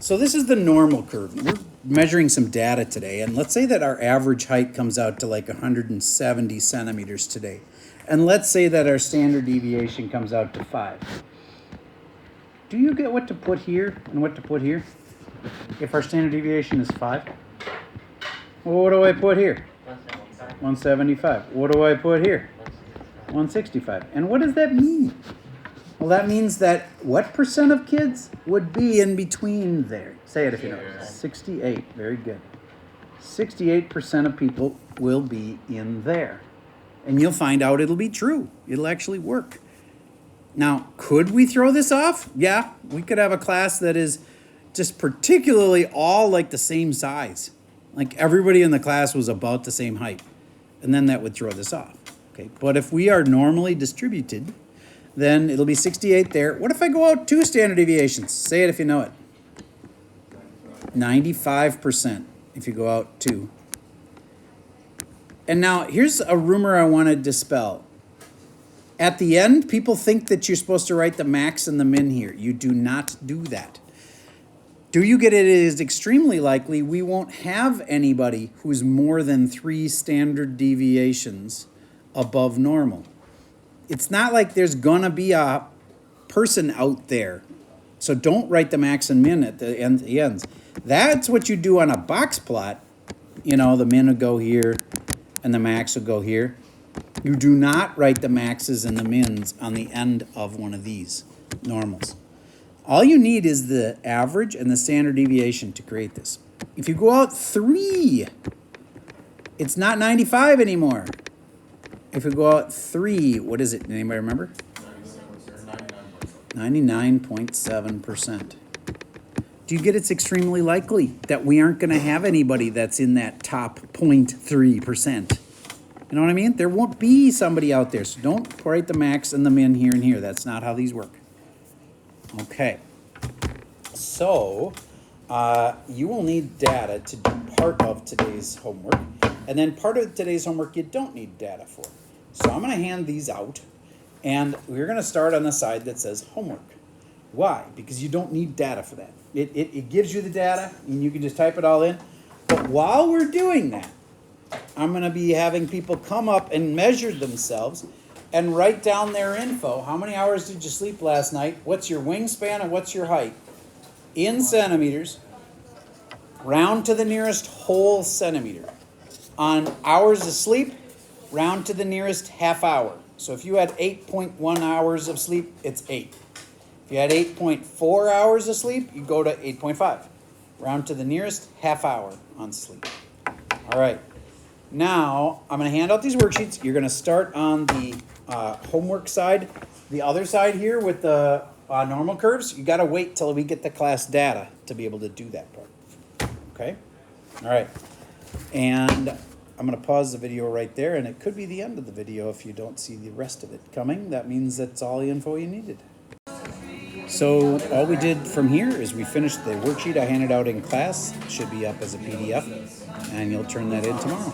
So this is the normal curve. We're measuring some data today, and let's say that our average height comes out to like 170 centimeters today. And let's say that our standard deviation comes out to 5. Do you get what to put here and what to put here? If our standard deviation is 5? Well, what do I put here? 175. What do I put here? 165. And what does that mean? Well, that means that what percent of kids would be in between there? Say it if you know. 68. Very good. 68% of people will be in there. And you'll find out it'll be true. It'll actually work. Now, could we throw this off? Yeah, we could have a class that is just particularly all like the same size. Like everybody in the class was about the same height. And then that would throw this off. Okay, but if we are normally distributed, then it'll be 68 there. What if I go out 2 standard deviations? Say it if you know it. 95% if you go out 2. And now here's a rumor I want to dispel. At the end, people think that you're supposed to write the max and the min here. You do not do that. Do you get it? It is extremely likely we won't have anybody who's more than 3 standard deviations above normal. It's not like there's gonna be a person out there. So don't write the max and min at the ends. That's what you do on a box plot. You know, the min will go here and the max will go here. You do not write the maxes and the mins on the end of one of these normals. All you need is the average and the standard deviation to create this. If you go out 3, it's not 95 anymore. If we go out 3, what is it? Anybody remember? 99.7%. Do you get it's extremely likely that we aren't going to have anybody that's in that top 0.3%? You know what I mean? There won't be somebody out there. So don't write the max and the min here and here. That's not how these work. Okay. So you will need data to do part of today's homework. And then part of today's homework you don't need data for. So I'm going to hand these out, and we're going to start on the side that says homework. Why? Because you don't need data for that. It gives you the data, and you can just type it all in. But while we're doing that, I'm going to be having people come up and measure themselves and write down their info. How many hours did you sleep last night? What's your wingspan and what's your height? In centimeters, round to the nearest whole centimeter. On hours of sleep, round to the nearest half hour. So if you had 8.1 hours of sleep, it's 8. If you had 8.4 hours of sleep, you go to 8.5. Round to the nearest half hour on sleep. All right. Now, I'm going to hand out these worksheets. You're going to start on the homework side. The other side here with the normal curves, you got to wait till we get the class data to be able to do that part. Okay? All right. And I'm going to pause the video right there, and it could be the end of the video if you don't see the rest of it coming. That means that's all the info you needed. So all we did from here is we finished the worksheet I handed out in class. It should be up as a PDF, and you'll turn that in tomorrow.